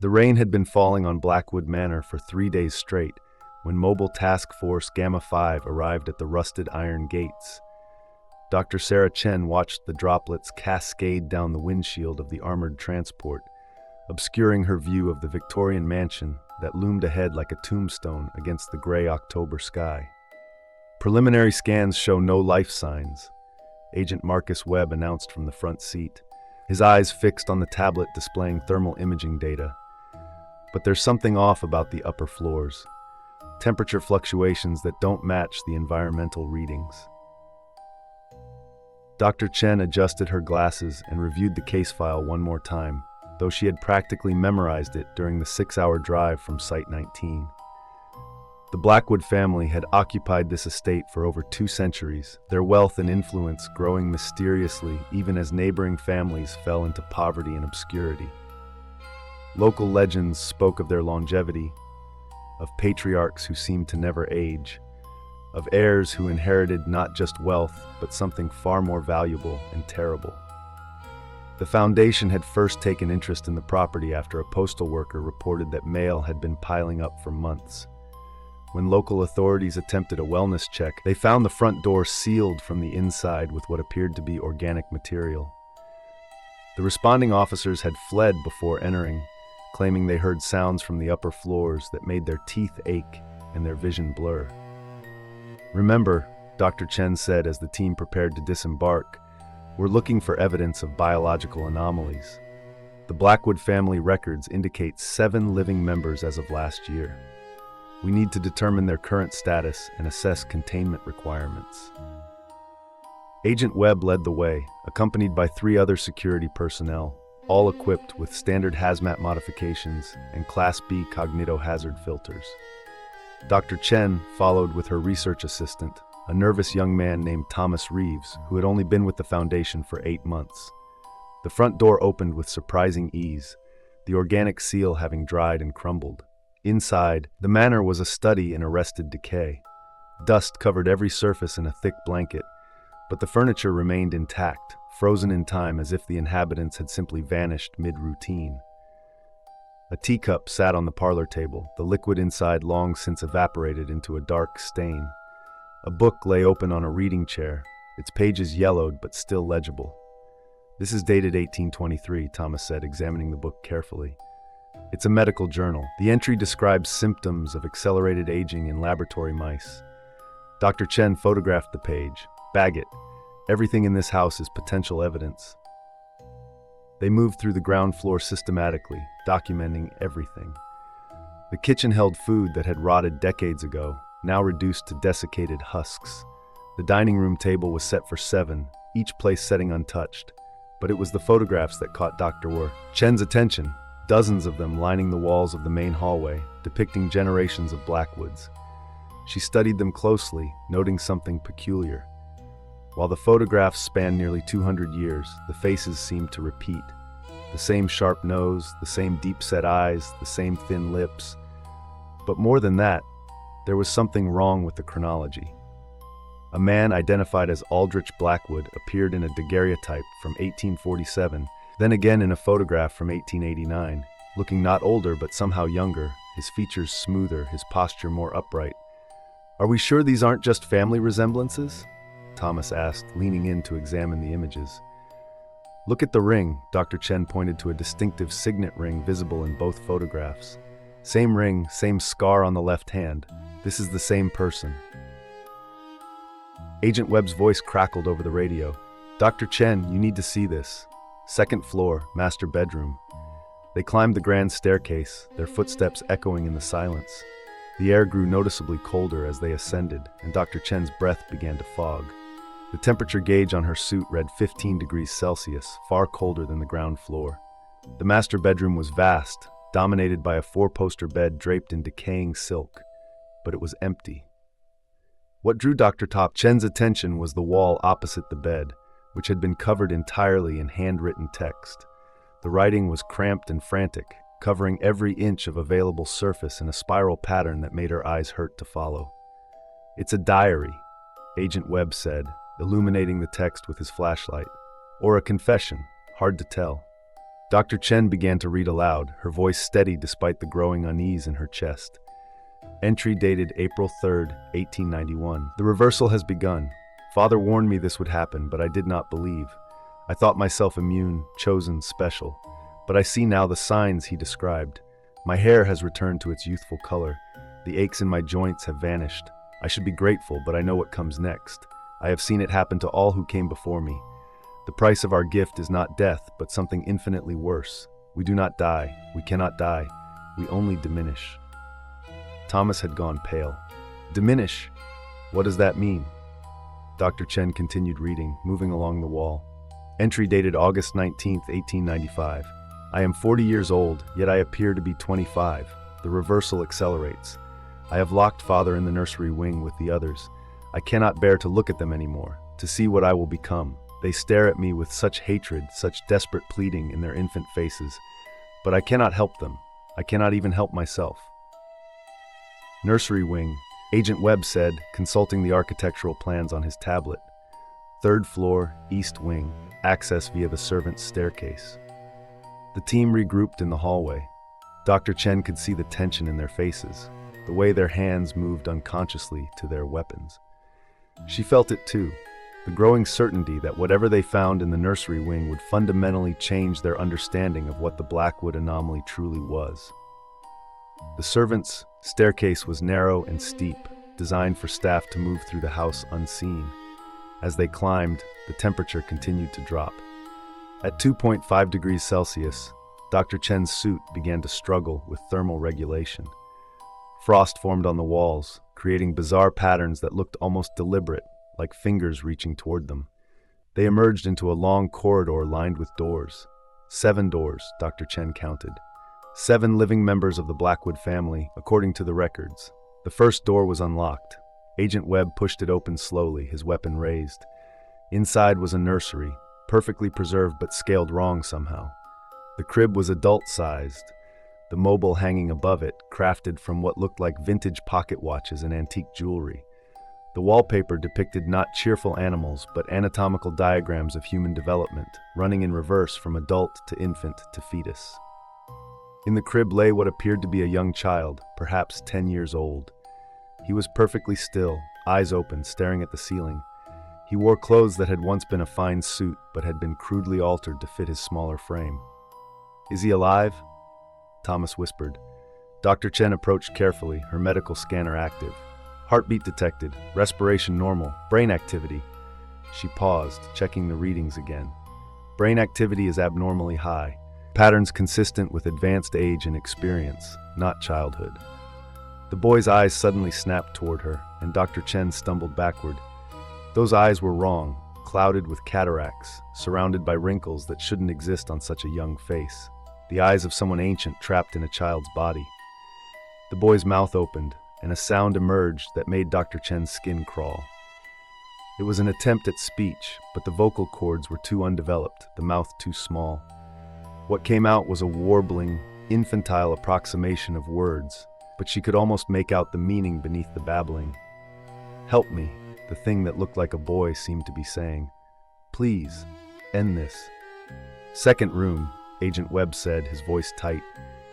The rain had been falling on Blackwood Manor for 3 days straight when Mobile Task Force Gamma 5 arrived at the rusted iron gates. Dr. Sarah Chen watched the droplets cascade down the windshield of the armored transport, obscuring her view of the Victorian mansion that loomed ahead like a tombstone against the gray October sky. Preliminary scans show no life signs, Agent Marcus Webb announced from the front seat, his eyes fixed on the tablet displaying thermal imaging data. But there's something off about the upper floors. Temperature fluctuations that don't match the environmental readings. Dr. Chen adjusted her glasses and reviewed the case file one more time, though she had practically memorized it during the 6-hour drive from Site 19. The Blackwood family had occupied this estate for over 2 centuries, their wealth and influence growing mysteriously even as neighboring families fell into poverty and obscurity. Local legends spoke of their longevity, of patriarchs who seemed to never age, of heirs who inherited not just wealth, but something far more valuable and terrible. The Foundation had first taken interest in the property after a postal worker reported that mail had been piling up for months. When local authorities attempted a wellness check, they found the front door sealed from the inside with what appeared to be organic material. The responding officers had fled before entering, claiming they heard sounds from the upper floors that made their teeth ache and their vision blur. "Remember," Dr. Chen said as the team prepared to disembark, "we're looking for evidence of biological anomalies. The Blackwood family records indicate 7 living members as of last year. We need to determine their current status and assess containment requirements." Agent Webb led the way, accompanied by 3 other security personnel, all equipped with standard hazmat modifications and Class B cognitohazard filters. Dr. Chen followed with her research assistant, a nervous young man named Thomas Reeves, who had only been with the Foundation for 8 months. The front door opened with surprising ease, the organic seal having dried and crumbled. Inside, the manor was a study in arrested decay. Dust covered every surface in a thick blanket, but the furniture remained intact, frozen in time as if the inhabitants had simply vanished mid-routine. A teacup sat on the parlor table, the liquid inside long since evaporated into a dark stain. A book lay open on a reading chair, its pages yellowed but still legible. "This is dated 1823, Thomas said, examining the book carefully. "It's a medical journal. The entry describes symptoms of accelerated aging in laboratory mice." Dr. Chen photographed the page. "Bag it. Everything in this house is potential evidence." They moved through the ground floor systematically, documenting everything. The kitchen held food that had rotted decades ago, now reduced to desiccated husks. The dining room table was set for 7, each place setting untouched. But it was the photographs that caught Dr. Chen's attention, dozens of them lining the walls of the main hallway, depicting generations of Blackwoods. She studied them closely, noting something peculiar. While the photographs spanned nearly 200 years, the faces seemed to repeat. The same sharp nose, the same deep-set eyes, the same thin lips. But more than that, there was something wrong with the chronology. A man identified as Aldrich Blackwood appeared in a daguerreotype from 1847, then again in a photograph from 1889, looking not older but somehow younger, his features smoother, his posture more upright. "Are we sure these aren't just family resemblances?" Thomas asked, leaning in to examine the images. "Look at the ring," Dr. Chen pointed to a distinctive signet ring visible in both photographs. "Same ring, same scar on the left hand. This is the same person." Agent Webb's voice crackled over the radio. "Dr. Chen, you need to see this. 2nd floor, master bedroom." They climbed the grand staircase, their footsteps echoing in the silence. The air grew noticeably colder as they ascended, and Dr. Chen's breath began to fog. The temperature gauge on her suit read 15 degrees Celsius, far colder than the ground floor. The master bedroom was vast, dominated by a 4-poster bed draped in decaying silk, but it was empty. What drew Dr. Chen's attention was the wall opposite the bed, which had been covered entirely in handwritten text. The writing was cramped and frantic, covering every inch of available surface in a spiral pattern that made her eyes hurt to follow. "It's a diary," Agent Webb said, illuminating the text with his flashlight. "Or a confession, hard to tell." Dr. Chen began to read aloud, her voice steady despite the growing unease in her chest. Entry dated April 3rd, 1891. The reversal has begun. Father warned me this would happen, but I did not believe. I thought myself immune, chosen, special. But I see now the signs he described. My hair has returned to its youthful color. The aches in my joints have vanished. I should be grateful, but I know what comes next. I have seen it happen to all who came before me. The price of our gift is not death, but something infinitely worse. We do not die. We cannot die. We only diminish. Thomas had gone pale. Diminish? What does that mean? Dr. Chen continued reading, moving along the wall. Entry dated August 19th, 1895. I am 40 years old, yet I appear to be 25. The reversal accelerates. I have locked Father in the nursery wing with the others. I cannot bear to look at them anymore, to see what I will become. They stare at me with such hatred, such desperate pleading in their infant faces. But I cannot help them. I cannot even help myself. Nursery Wing, Agent Webb said, consulting the architectural plans on his tablet. 3rd floor, East Wing, access via the servants' staircase. The team regrouped in the hallway. Dr. Chen could see the tension in their faces, the way their hands moved unconsciously to their weapons. She felt it too, the growing certainty that whatever they found in the nursery wing would fundamentally change their understanding of what the Blackwood anomaly truly was. The servants' staircase was narrow and steep, designed for staff to move through the house unseen. As they climbed, the temperature continued to drop. At 2.5 degrees Celsius, Dr. Chen's suit began to struggle with thermal regulation. Frost formed on the walls, creating bizarre patterns that looked almost deliberate, like fingers reaching toward them. They emerged into a long corridor lined with doors. 7 doors, Dr. Chen counted. 7 living members of the Blackwood family, according to the records. The first door was unlocked. Agent Webb pushed it open slowly, his weapon raised. Inside was a nursery, perfectly preserved but scaled wrong somehow. The crib was adult-sized, the mobile hanging above it, crafted from what looked like vintage pocket watches and antique jewelry. The wallpaper depicted not cheerful animals, but anatomical diagrams of human development, running in reverse from adult to infant to fetus. In the crib lay what appeared to be a young child, perhaps 10 years old. He was perfectly still, eyes open, staring at the ceiling. He wore clothes that had once been a fine suit, but had been crudely altered to fit his smaller frame. "Is he alive?" Thomas whispered. Dr. Chen approached carefully, her medical scanner active. Heartbeat detected, respiration normal, brain activity. She paused, checking the readings again. Brain activity is abnormally high. Patterns consistent with advanced age and experience, not childhood. The boy's eyes suddenly snapped toward her, and Dr. Chen stumbled backward. Those eyes were wrong, clouded with cataracts, surrounded by wrinkles that shouldn't exist on such a young face. The eyes of someone ancient trapped in a child's body. The boy's mouth opened, and a sound emerged that made Dr. Chen's skin crawl. It was an attempt at speech, but the vocal cords were too undeveloped, the mouth too small. What came out was a warbling, infantile approximation of words, but she could almost make out the meaning beneath the babbling. "Help me," the thing that looked like a boy seemed to be saying. "Please, end this." "Second room," Agent Webb said, his voice tight.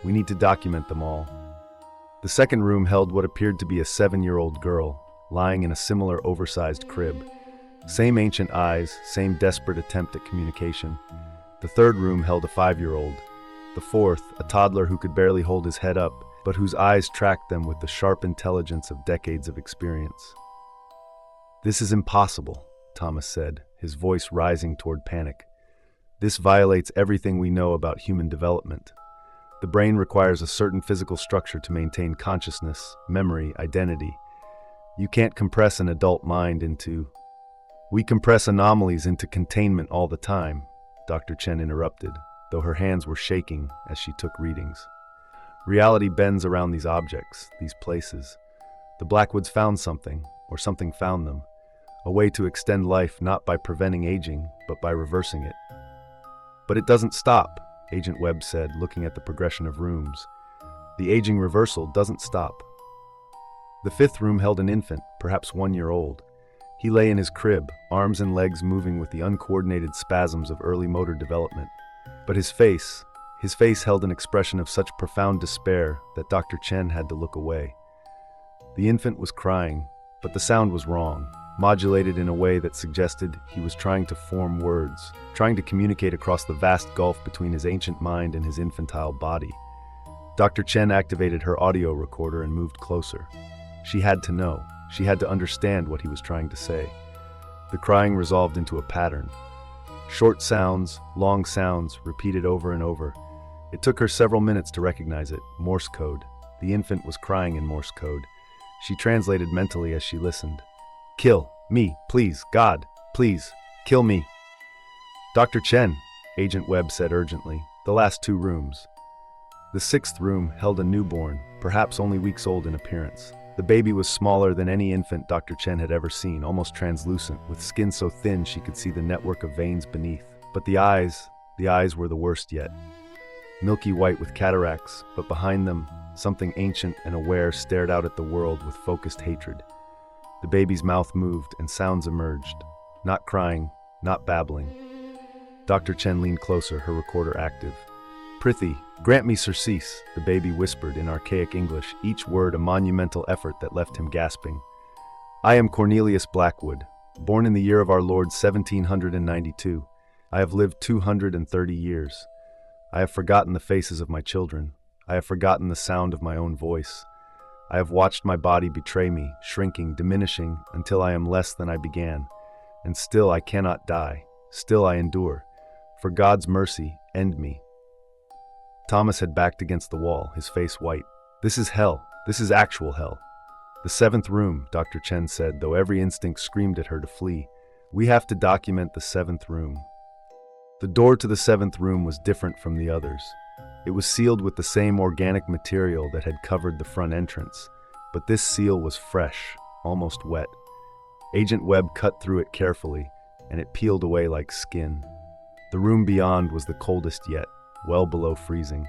"We need to document them all." The second room held what appeared to be a 7-year-old girl, lying in a similar oversized crib. Same ancient eyes, same desperate attempt at communication. The third room held a 5-year-old. The fourth, a toddler who could barely hold his head up, but whose eyes tracked them with the sharp intelligence of decades of experience. "This is impossible," Thomas said, his voice rising toward panic. "This violates everything we know about human development. The brain requires a certain physical structure to maintain consciousness, memory, identity. You can't compress an adult mind into—" "We compress anomalies into containment all the time," Dr. Chen interrupted, though her hands were shaking as she took readings. "Reality bends around these objects, these places. The Blackwoods found something, or something found them. A way to extend life not by preventing aging, but by reversing it." "But it doesn't stop," Agent Webb said, looking at the progression of rooms. "The aging reversal doesn't stop." The fifth room held an infant, perhaps 1 year old. He lay in his crib, arms and legs moving with the uncoordinated spasms of early motor development. But his face, His face held an expression of such profound despair that Dr. Chen had to look away. The infant was crying, but the sound was wrong, modulated in a way that suggested he was trying to form words, trying to communicate across the vast gulf between his ancient mind and his infantile body. Dr. Chen activated her audio recorder and moved closer. She had to know. She had to understand what he was trying to say. The crying resolved into a pattern. Short sounds, long sounds, repeated over and over. It took her several minutes to recognize it. Morse code. The infant was crying in Morse code. She translated mentally as she listened. "Kill me, please, God, please, kill me." "Dr. Chen," Agent Webb said urgently, "the last 2 rooms." The 6th room held a newborn, perhaps only weeks old in appearance. The baby was smaller than any infant Dr. Chen had ever seen, almost translucent, with skin so thin she could see the network of veins beneath. But the eyes were the worst yet. Milky white with cataracts, but behind them, something ancient and aware stared out at the world with focused hatred. The baby's mouth moved and sounds emerged. Not crying, not babbling. Dr. Chen leaned closer, her recorder active. "Prithi, grant me surcease," the baby whispered in archaic English, each word a monumental effort that left him gasping. "I am Cornelius Blackwood, born in the year of our Lord 1792. I have lived 230 years. I have forgotten the faces of my children. I have forgotten the sound of my own voice. I have watched my body betray me, shrinking, diminishing, until I am less than I began. And still I cannot die. Still I endure. For God's mercy, end me." Thomas had backed against the wall, his face white. "This is hell. This is actual hell." "The 7th room," Dr. Chen said, though every instinct screamed at her to flee. "We have to document the 7th room." The door to the 7th room was different from the others. It was sealed with the same organic material that had covered the front entrance, but this seal was fresh, almost wet. Agent Webb cut through it carefully, and it peeled away like skin. The room beyond was the coldest yet, well below freezing.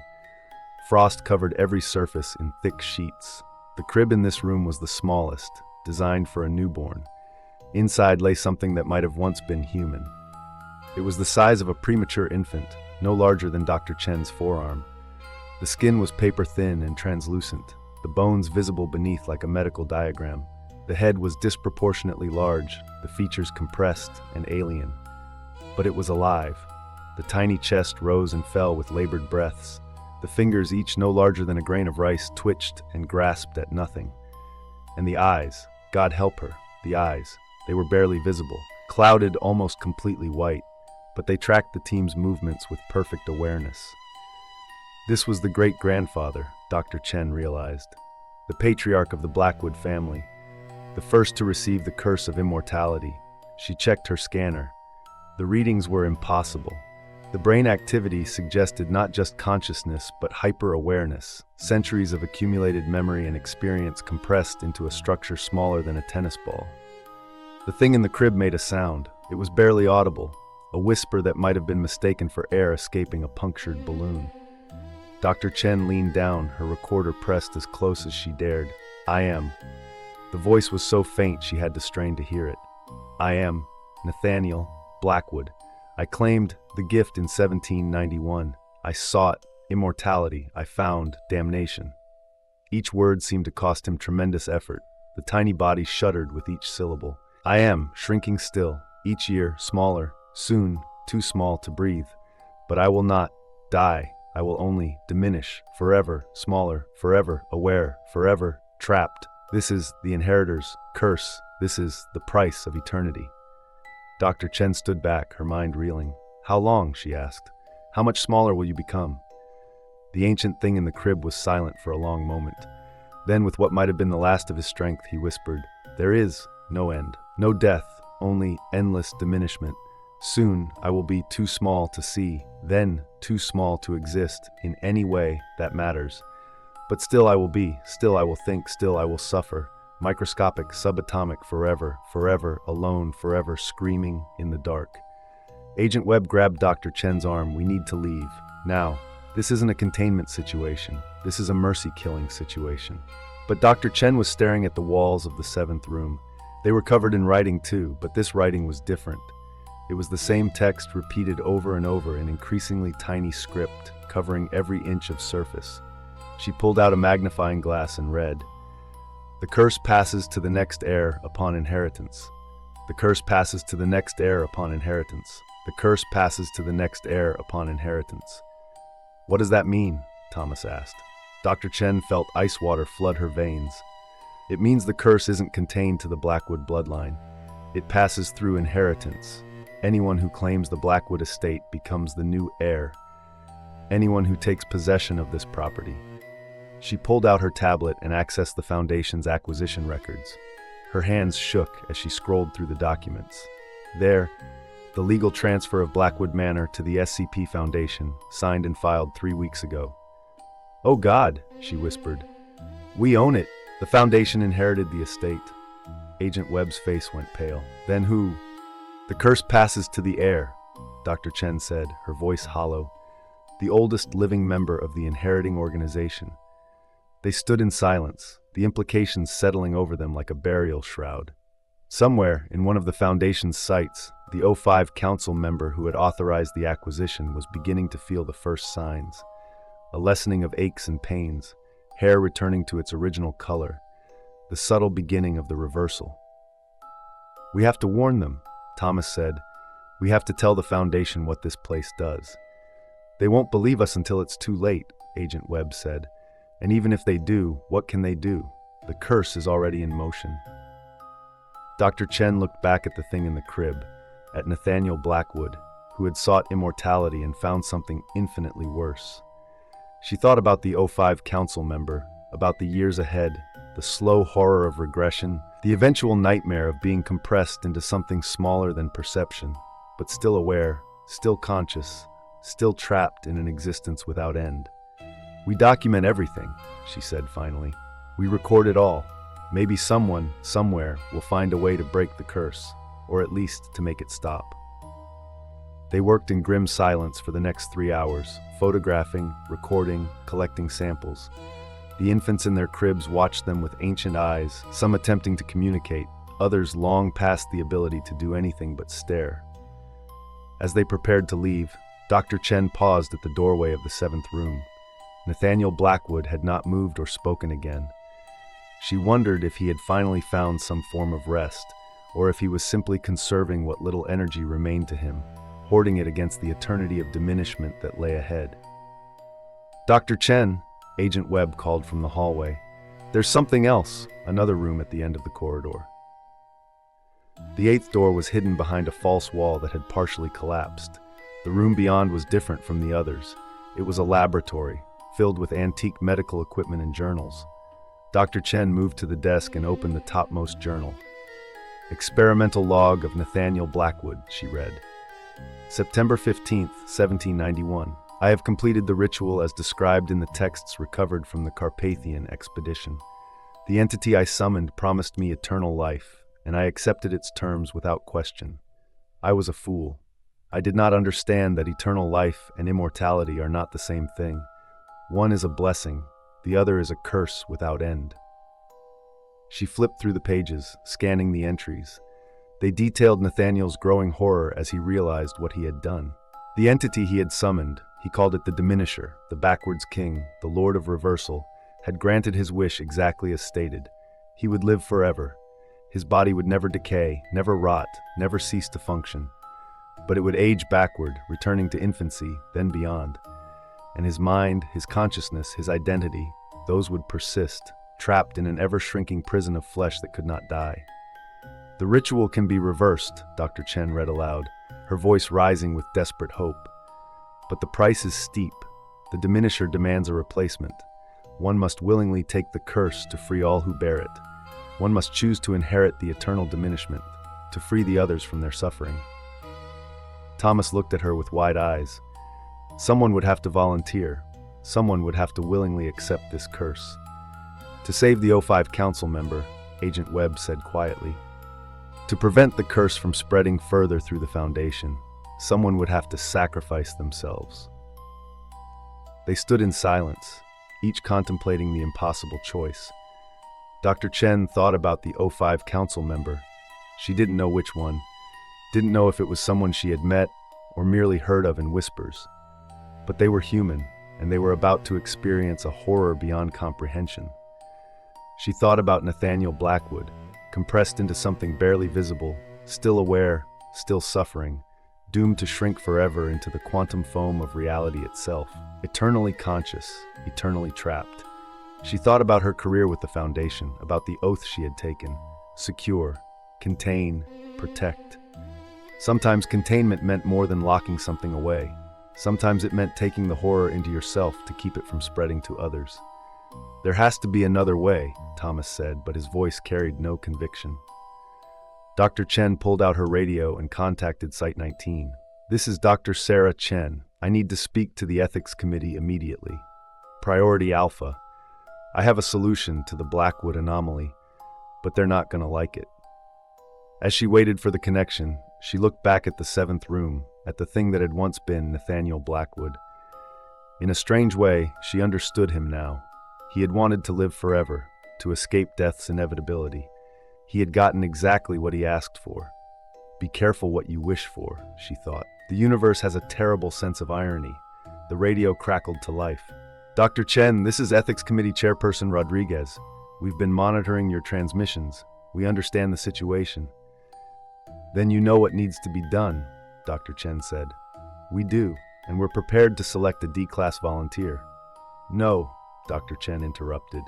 Frost covered every surface in thick sheets. The crib in this room was the smallest, designed for a newborn. Inside lay something that might have once been human. It was the size of a premature infant, no larger than Dr. Chen's forearm. The skin was paper-thin and translucent, the bones visible beneath like a medical diagram. The head was disproportionately large, the features compressed and alien. But it was alive. The tiny chest rose and fell with labored breaths. The fingers, each no larger than a grain of rice, twitched and grasped at nothing. And the eyes, God help her, the eyes, they were barely visible, clouded almost completely white, but they tracked the team's movements with perfect awareness. This was the great-grandfather, Dr. Chen realized, the patriarch of the Blackwood family, the first to receive the curse of immortality. She checked her scanner. The readings were impossible. The brain activity suggested not just consciousness, but hyper-awareness, centuries of accumulated memory and experience compressed into a structure smaller than a tennis ball. The thing in the crib made a sound. It was barely audible, a whisper that might have been mistaken for air escaping a punctured balloon. Dr. Chen leaned down, her recorder pressed as close as she dared. "I am." The voice was so faint she had to strain to hear it. "I am Nathaniel Blackwood. I claimed the gift in 1791. I sought immortality. I found damnation." Each word seemed to cost him tremendous effort. The tiny body shuddered with each syllable. "I am shrinking still, each year smaller, soon too small to breathe. But I will not die. I will only diminish, forever smaller, forever aware, forever trapped. This is the Inheritor's curse. This is the price of eternity." Dr. Chen stood back, her mind reeling. "How long?" she asked. "How much smaller will you become?" The ancient thing in the crib was silent for a long moment. Then, with what might have been the last of his strength, he whispered, "There is no end, no death, only endless diminishment. Soon I will be too small to see, then too small to exist in any way that matters. But still I will be, still I will think, still I will suffer. Microscopic, subatomic, forever, forever, alone, forever, screaming in the dark." Agent Webb grabbed Dr. Chen's arm. "We need to leave. Now. This isn't a containment situation. This is a mercy-killing situation." But Dr. Chen was staring at the walls of the 7th room. They were covered in writing too, but this writing was different. It was the same text repeated over and over in increasingly tiny script, covering every inch of surface. She pulled out a magnifying glass and read, "The curse passes to the next heir upon inheritance. The curse passes to the next heir upon inheritance. The curse passes to the next heir upon inheritance." "What does that mean?" Thomas asked. Dr. Chen felt ice water flood her veins. "It means the curse isn't contained to the Blackwood bloodline. It passes through inheritance. Anyone who claims the Blackwood estate becomes the new heir. Anyone who takes possession of this property." She pulled out her tablet and accessed the Foundation's acquisition records. Her hands shook as she scrolled through the documents. There, the legal transfer of Blackwood Manor to the SCP Foundation, signed and filed 3 weeks ago. "Oh God," she whispered. "We own it. The Foundation inherited the estate." Agent Webb's face went pale. "Then who?" "The curse passes to the heir," Dr. Chen said, her voice hollow. "The oldest living member of the inheriting organization." They stood in silence, the implications settling over them like a burial shroud. Somewhere, in one of the Foundation's sites, the O5 council member who had authorized the acquisition was beginning to feel the first signs. A lessening of aches and pains, hair returning to its original color, the subtle beginning of the reversal. "We have to warn them," Thomas said. "We have to tell the Foundation what this place does." "They won't believe us until it's too late," Agent Webb said. "And even if they do, what can they do? The curse is already in motion." Dr. Chen looked back at the thing in the crib, at Nathaniel Blackwood, who had sought immortality and found something infinitely worse. She thought about the O5 council member, about the years ahead, the slow horror of regression, the eventual nightmare of being compressed into something smaller than perception, but still aware, still conscious, still trapped in an existence without end. "We document everything," she said finally. "We record it all. Maybe someone, somewhere, will find a way to break the curse, or at least to make it stop." They worked in grim silence for the next 3 hours, photographing, recording, collecting samples. The infants in their cribs watched them with ancient eyes, some attempting to communicate, others long past the ability to do anything but stare. As they prepared to leave, Dr. Chen paused at the doorway of the 7th room. Nathaniel Blackwood had not moved or spoken again. She wondered if he had finally found some form of rest, or if he was simply conserving what little energy remained to him, hoarding it against the eternity of diminishment that lay ahead. "Dr. Chen," Agent Webb called from the hallway. "There's something else," another room at the end of the corridor. The 8th door was hidden behind a false wall that had partially collapsed. The room beyond was different from the others. It was a laboratory, filled with antique medical equipment and journals. Dr. Chen moved to the desk and opened the topmost journal. "Experimental log of Nathaniel Blackwood," she read. "September 15th, 1791. I have completed the ritual as described in the texts recovered from the Carpathian expedition. The entity I summoned promised me eternal life, and I accepted its terms without question. I was a fool. I did not understand that eternal life and immortality are not the same thing. One is a blessing, the other is a curse without end." She flipped through the pages, scanning the entries. They detailed Nathaniel's growing horror as he realized what he had done. The entity he had summoned, he called it the Diminisher, the Backwards King, the Lord of Reversal, had granted his wish exactly as stated. He would live forever. His body would never decay, never rot, never cease to function. But it would age backward, returning to infancy, then beyond. And his mind, his consciousness, his identity, those would persist, trapped in an ever-shrinking prison of flesh that could not die. "The ritual can be reversed," Dr. Chen read aloud, her voice rising with desperate hope. "But the price is steep. The Diminisher demands a replacement. One must willingly take the curse to free all who bear it. One must choose to inherit the eternal diminishment, to free the others from their suffering." Thomas looked at her with wide eyes. Someone would have to volunteer. Someone would have to willingly accept this curse. "To save the O5 council member," Agent Webb said quietly. "To prevent the curse from spreading further through the Foundation, someone would have to sacrifice themselves." They stood in silence, each contemplating the impossible choice. Dr. Chen thought about the O5 council member. She didn't know which one. didn't know if it was someone she had met or merely heard of in whispers. But they were human, and they were about to experience a horror beyond comprehension. She thought about Nathaniel Blackwood, compressed into something barely visible, still aware, still suffering, doomed to shrink forever into the quantum foam of reality itself, eternally conscious, eternally trapped. She thought about her career with the Foundation, about the oath she had taken: secure, contain, protect. Sometimes containment meant more than locking something away. Sometimes it meant taking the horror into yourself to keep it from spreading to others. "There has to be another way," Thomas said, but his voice carried no conviction. Dr. Chen pulled out her radio and contacted Site-19. "This is Dr. Sarah Chen. I need to speak to the Ethics Committee immediately. Priority Alpha. I have a solution to the Blackwood anomaly, but they're not going to like it." As she waited for the connection, she looked back at the 7th room, at the thing that had once been Nathaniel Blackwood. In a strange way, she understood him now. He had wanted to live forever, to escape death's inevitability. He had gotten exactly what he asked for. "Be careful what you wish for," she thought. "The universe has a terrible sense of irony." The radio crackled to life. "Dr. Chen, this is Ethics Committee Chairperson Rodriguez. We've been monitoring your transmissions. We understand the situation." "Then you know what needs to be done," Dr. Chen said. "We do, and we're prepared to select a D-class volunteer." "No," Dr. Chen interrupted.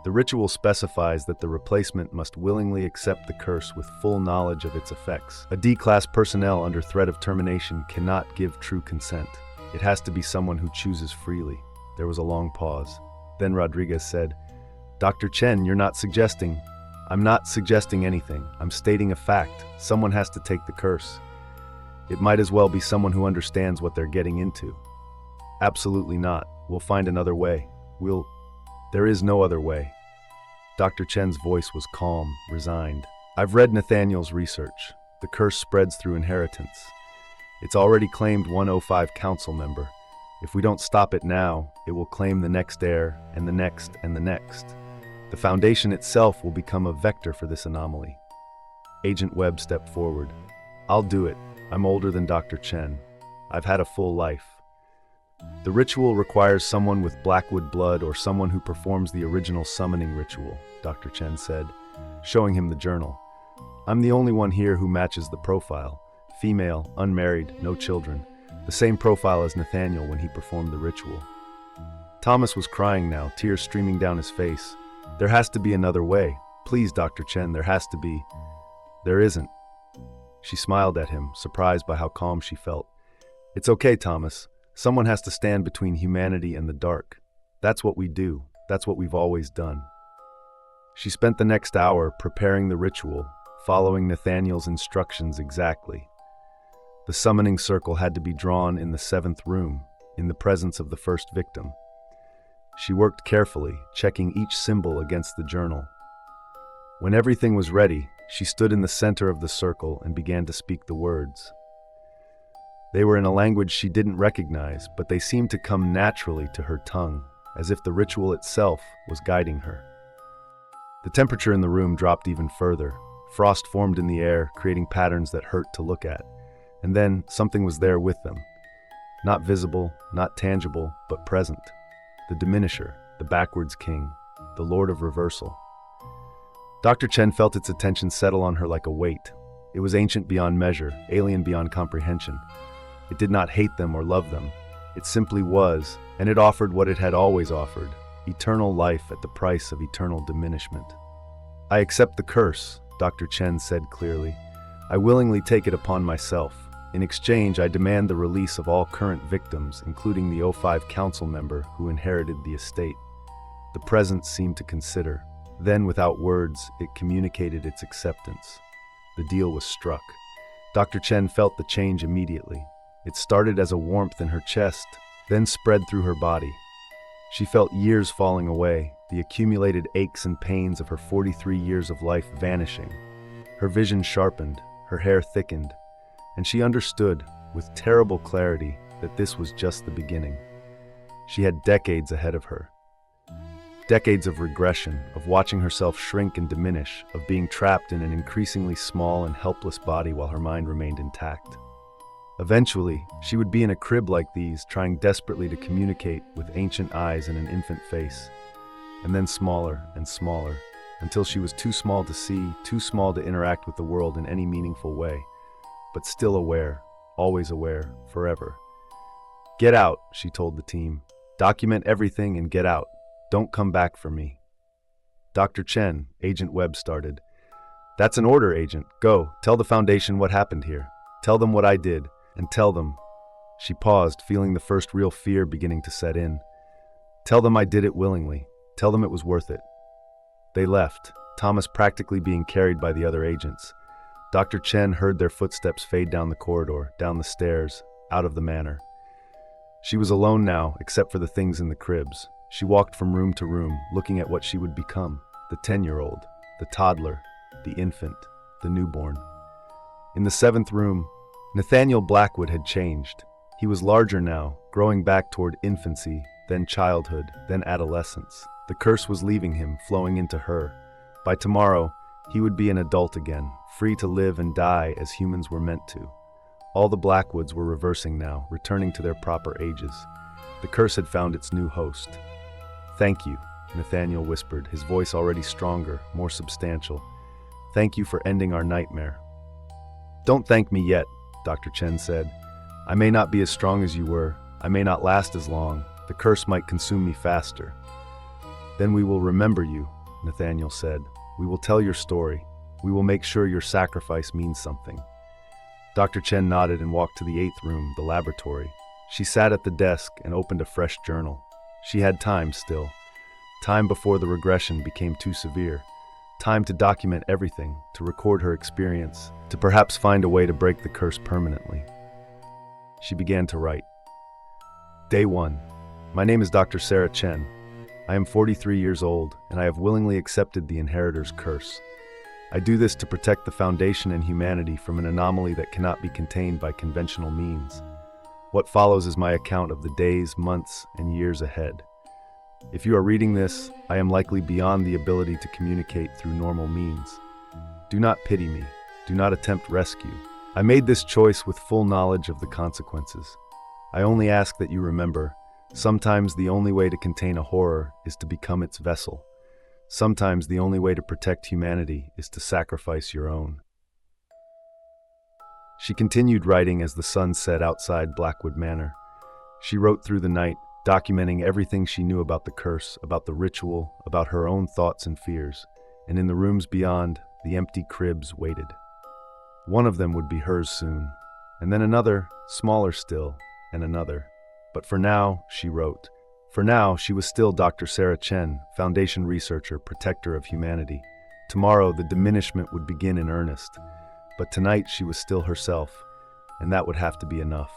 "The ritual specifies that the replacement must willingly accept the curse with full knowledge of its effects. A D-class personnel under threat of termination cannot give true consent. It has to be someone who chooses freely." There was a long pause. Then Rodriguez said, "Dr. Chen, you're not suggesting—" "I'm not suggesting anything. I'm stating a fact. Someone has to take the curse. It might as well be someone who understands what they're getting into." "Absolutely not. We'll find another way. There is no other way." Dr. Chen's voice was calm, resigned. "I've read Nathaniel's research. The curse spreads through inheritance. It's already claimed 105 council member. If we don't stop it now, it will claim the next heir, and the next, and the next. The Foundation itself will become a vector for this anomaly." Agent Webb stepped forward. "I'll do it. I'm older than Dr. Chen. I've had a full life." "The ritual requires someone with Blackwood blood or someone who performs the original summoning ritual," Dr. Chen said, showing him the journal. "I'm the only one here who matches the profile. Female, unmarried, no children. The same profile as Nathaniel when he performed the ritual." Thomas was crying now, tears streaming down his face. "There has to be another way. Please, Dr. Chen, there has to be." "There isn't." She smiled at him, surprised by how calm she felt. "It's okay, Thomas. Someone has to stand between humanity and the dark. That's what we do. That's what we've always done." She spent the next hour preparing the ritual, following Nathaniel's instructions exactly. The summoning circle had to be drawn in the 7th room, in the presence of the first victim. She worked carefully, checking each symbol against the journal. When everything was ready, she stood in the center of the circle and began to speak the words. They were in a language she didn't recognize, but they seemed to come naturally to her tongue, as if the ritual itself was guiding her. The temperature in the room dropped even further. Frost formed in the air, creating patterns that hurt to look at. And then something was there with them. Not visible, not tangible, but present. The Diminisher, the Backwards King, the Lord of Reversal. Dr. Chen felt its attention settle on her like a weight. It was ancient beyond measure, alien beyond comprehension. It did not hate them or love them. It simply was, and it offered what it had always offered, eternal life at the price of eternal diminishment. "I accept the curse," Dr. Chen said clearly. "I willingly take it upon myself. In exchange, I demand the release of all current victims, including the 05 council member who inherited the estate." The presence seemed to consider. Then, without words, it communicated its acceptance. The deal was struck. Dr. Chen felt the change immediately. It started as a warmth in her chest, then spread through her body. She felt years falling away, the accumulated aches and pains of her 43 years of life vanishing. Her vision sharpened, her hair thickened, and she understood, with terrible clarity, that this was just the beginning. She had decades ahead of her. Decades of regression, of watching herself shrink and diminish, of being trapped in an increasingly small and helpless body while her mind remained intact. Eventually, she would be in a crib like these, trying desperately to communicate with ancient eyes and an infant face, and then smaller and smaller, until she was too small to see, too small to interact with the world in any meaningful way, but still aware, always aware, forever. "Get out," she told the team. "Document everything and get out. Don't come back for me." "Dr. Chen," Agent Webb started. "That's an order, Agent. Go, tell the Foundation what happened here. Tell them what I did, and tell them—" She paused, feeling the first real fear beginning to set in. "Tell them I did it willingly. Tell them it was worth it." They left, Thomas practically being carried by the other agents. Dr. Chen heard their footsteps fade down the corridor, down the stairs, out of the manor. She was alone now, except for the things in the cribs. She walked from room to room, looking at what she would become: the 10-year-old, the toddler, the infant, the newborn. In the 7th room, Nathaniel Blackwood had changed. He was larger now, growing back toward infancy, then childhood, then adolescence. The curse was leaving him, flowing into her. By tomorrow, he would be an adult again, free to live and die as humans were meant to. All the Blackwoods were reversing now, returning to their proper ages. The curse had found its new host. "Thank you," Nathaniel whispered, his voice already stronger, more substantial. "Thank you for ending our nightmare." "Don't thank me yet," Dr. Chen said. "I may not be as strong as you were. I may not last as long. The curse might consume me faster." "Then we will remember you," Nathaniel said. "We will tell your story. We will make sure your sacrifice means something." Dr. Chen nodded and walked to the 8th room, the laboratory. She sat at the desk and opened a fresh journal. She had time still. Time before the regression became too severe. Time to document everything, to record her experience, to perhaps find a way to break the curse permanently. She began to write. Day 1. My name is Dr. Sarah Chen. I am 43 years old, and I have willingly accepted the Inheritor's curse. I do this to protect the Foundation and humanity from an anomaly that cannot be contained by conventional means. What follows is my account of the days, months, and years ahead. If you are reading this, I am likely beyond the ability to communicate through normal means. Do not pity me. Do not attempt rescue. I made this choice with full knowledge of the consequences. I only ask that you remember, sometimes the only way to contain a horror is to become its vessel. Sometimes the only way to protect humanity is to sacrifice your own. She continued writing as the sun set outside Blackwood Manor. She wrote through the night, documenting everything she knew about the curse, about the ritual, about her own thoughts and fears, and in the rooms beyond, the empty cribs waited. One of them would be hers soon, and then another, smaller still, and another. But for now, she wrote, for now, she was still Dr. Sarah Chen, Foundation researcher, protector of humanity. Tomorrow, the diminishment would begin in earnest. But tonight, she was still herself, and that would have to be enough.